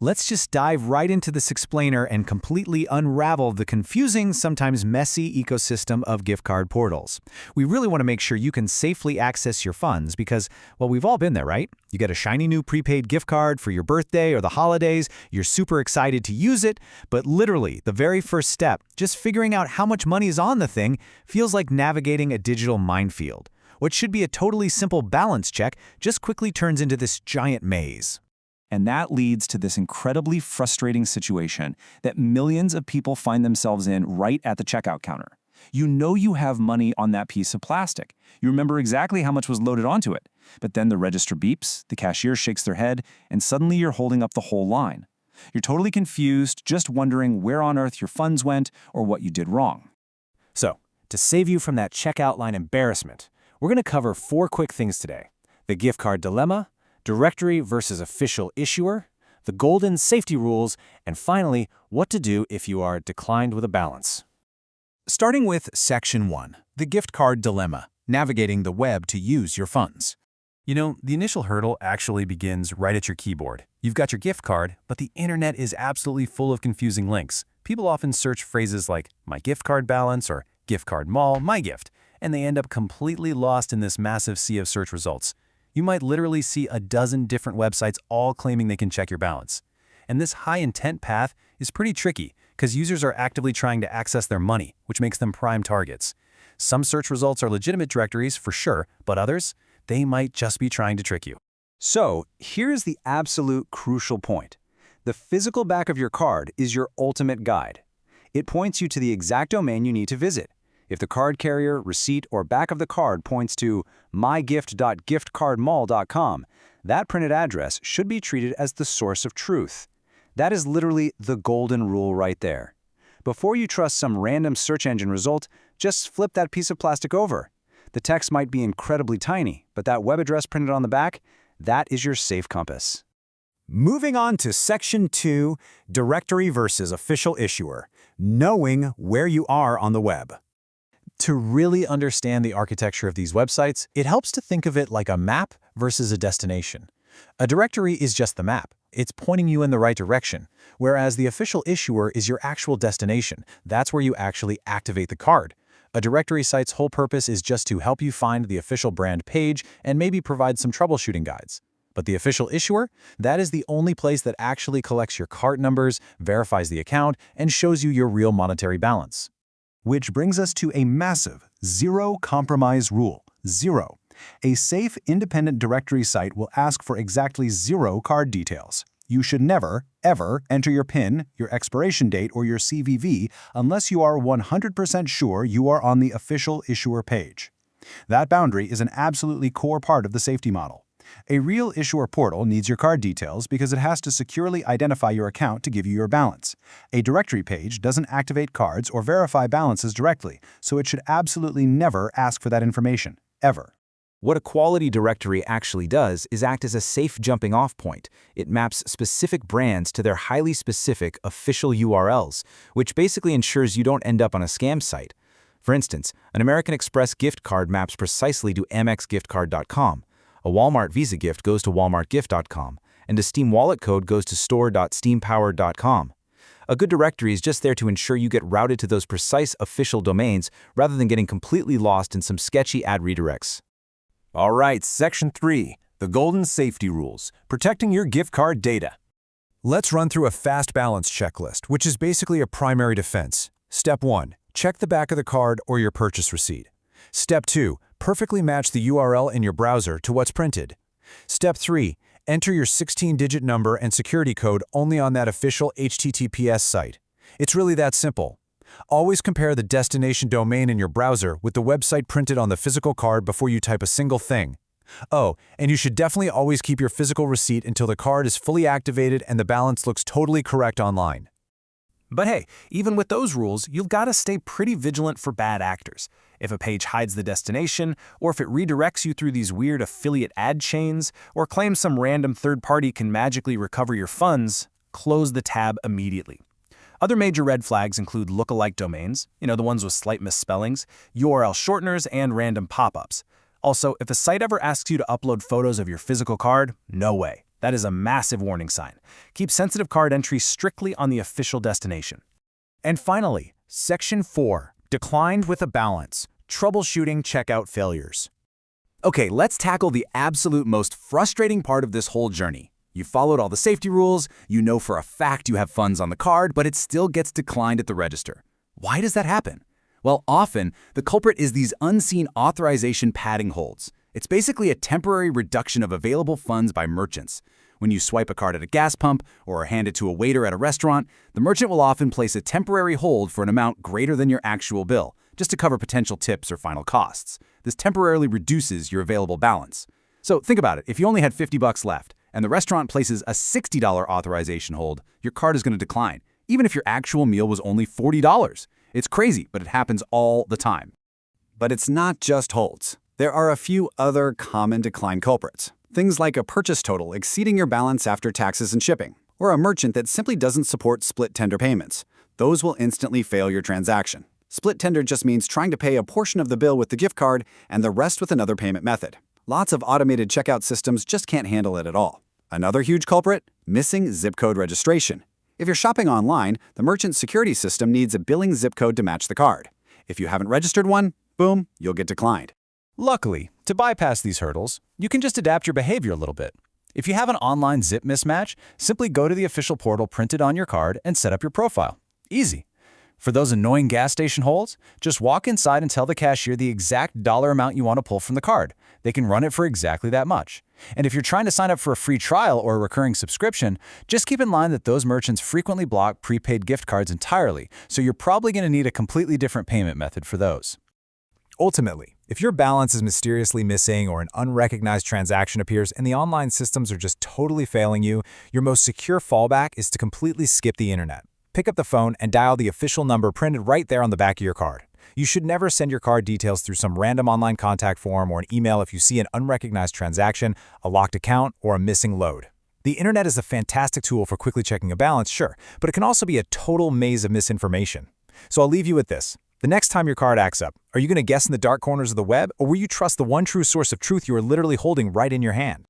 Let's just dive right into this explainer and completely unravel the confusing, sometimes messy ecosystem of gift card portals. We really want to make sure you can safely access your funds because, well, we've all been there, right? You get a shiny new prepaid gift card for your birthday or the holidays, you're super excited to use it, but literally, the very first step, just figuring out how much money is on the thing, feels like navigating a digital minefield. What should be a totally simple balance check just quickly turns into this giant maze. And that leads to this incredibly frustrating situation that millions of people find themselves in right at the checkout counter. You know you have money on that piece of plastic. You remember exactly how much was loaded onto it. But then the register beeps, the cashier shakes their head, and suddenly you're holding up the whole line. You're totally confused, just wondering where on earth your funds went or what you did wrong. So, to save you from that checkout line embarrassment, we're going to cover 4 quick things today: the gift card dilemma, directory versus official issuer, the golden safety rules, and finally, what to do if you are declined with a balance. Starting with Section 1, the gift card dilemma, navigating the web to use your funds. You know, the initial hurdle actually begins right at your keyboard. You've got your gift card, but the internet is absolutely full of confusing links. People often search phrases like my gift card balance or gift card mall, my gift, and they end up completely lost in this massive sea of search results. You might literally see a dozen different websites all claiming they can check your balance. And this high-intent path is pretty tricky because users are actively trying to access their money, which makes them prime targets. Some search results are legitimate directories for sure, but others, they might just be trying to trick you. So, here's the absolute crucial point. The physical back of your card is your ultimate guide. It points you to the exact domain you need to visit. If the card carrier, receipt, or back of the card points to mygift.giftcardmall.com, that printed address should be treated as the source of truth. That is literally the golden rule right there. Before you trust some random search engine result, just flip that piece of plastic over. The text might be incredibly tiny, but that web address printed on the back, that is your safe compass. Moving on to Section 2, directory versus official issuer, knowing where you are on the web. To really understand the architecture of these websites, it helps to think of it like a map versus a destination. A directory is just the map. It's pointing you in the right direction, whereas the official issuer is your actual destination. That's where you actually activate the card. A directory site's whole purpose is just to help you find the official brand page and maybe provide some troubleshooting guides. But the official issuer, that is the only place that actually collects your card numbers, verifies the account, and shows you your real monetary balance. Which brings us to a massive zero-compromise rule, 0. A safe, independent directory site will ask for exactly 0 card details. You should never, ever enter your PIN, your expiration date, or your CVV unless you are 100% sure you are on the official issuer page. That boundary is an absolutely core part of the safety model. A real issuer portal needs your card details because it has to securely identify your account to give you your balance. A directory page doesn't activate cards or verify balances directly, so it should absolutely never ask for that information, ever. What a quality directory actually does is act as a safe jumping-off point. It maps specific brands to their highly specific official URLs, which basically ensures you don't end up on a scam site. For instance, an American Express gift card maps precisely to amexgiftcard.com. A Walmart Visa gift goes to walmartgift.com, and a Steam wallet code goes to store.steampower.com. A good directory is just there to ensure you get routed to those precise official domains rather than getting completely lost in some sketchy ad redirects. All right, Section 3, the golden safety rules, protecting your gift card data. Let's run through a fast balance checklist, which is basically a primary defense. Step 1, check the back of the card or your purchase receipt. Step 2, perfectly match the URL in your browser to what's printed. Step 3, enter your 16-digit number and security code only on that official HTTPS site. It's really that simple. Always compare the destination domain in your browser with the website printed on the physical card before you type a single thing. Oh, and you should definitely always keep your physical receipt until the card is fully activated and the balance looks totally correct online. But hey, even with those rules, you've got to stay pretty vigilant for bad actors. If a page hides the destination, or if it redirects you through these weird affiliate ad chains, or claims some random third party can magically recover your funds, close the tab immediately. Other major red flags include lookalike domains, the ones with slight misspellings, URL shorteners, and random pop-ups. Also, if a site ever asks you to upload photos of your physical card, no way. That is a massive warning sign. Keep sensitive card entry strictly on the official destination. And finally, Section 4, Declined with a Balance, Troubleshooting Checkout Failures. Okay, let's tackle the absolute most frustrating part of this whole journey. You followed all the safety rules, you know for a fact you have funds on the card, but it still gets declined at the register. Why does that happen? Well, often, the culprit is these unseen authorization padding holds. It's basically a temporary reduction of available funds by merchants. When you swipe a card at a gas pump or hand it to a waiter at a restaurant, the merchant will often place a temporary hold for an amount greater than your actual bill, just to cover potential tips or final costs. This temporarily reduces your available balance. So think about it. If you only had $50 left and the restaurant places a $60 authorization hold, your card is going to decline, even if your actual meal was only $40. It's crazy, but it happens all the time. But it's not just holds. There are a few other common decline culprits. Things like a purchase total exceeding your balance after taxes and shipping, or a merchant that simply doesn't support split tender payments. Those will instantly fail your transaction. Split tender just means trying to pay a portion of the bill with the gift card and the rest with another payment method. Lots of automated checkout systems just can't handle it at all. Another huge culprit? Missing zip code registration. If you're shopping online, the merchant security system needs a billing zip code to match the card. If you haven't registered one, boom, you'll get declined. Luckily, to bypass these hurdles, you can just adapt your behavior a little bit. If you have an online zip mismatch, simply go to the official portal printed on your card and set up your profile. Easy. For those annoying gas station holds, just walk inside and tell the cashier the exact dollar amount you want to pull from the card. They can run it for exactly that much. And if you're trying to sign up for a free trial or a recurring subscription, just keep in mind that those merchants frequently block prepaid gift cards entirely, so you're probably going to need a completely different payment method for those. Ultimately, if your balance is mysteriously missing or an unrecognized transaction appears and the online systems are just totally failing you, your most secure fallback is to completely skip the internet. Pick up the phone and dial the official number printed right there on the back of your card. You should never send your card details through some random online contact form or an email if you see an unrecognized transaction, a locked account, or a missing load. The internet is a fantastic tool for quickly checking a balance, sure, but it can also be a total maze of misinformation. So I'll leave you with this. The next time your card acts up, are you going to guess in the dark corners of the web, or will you trust the one true source of truth you are literally holding right in your hand?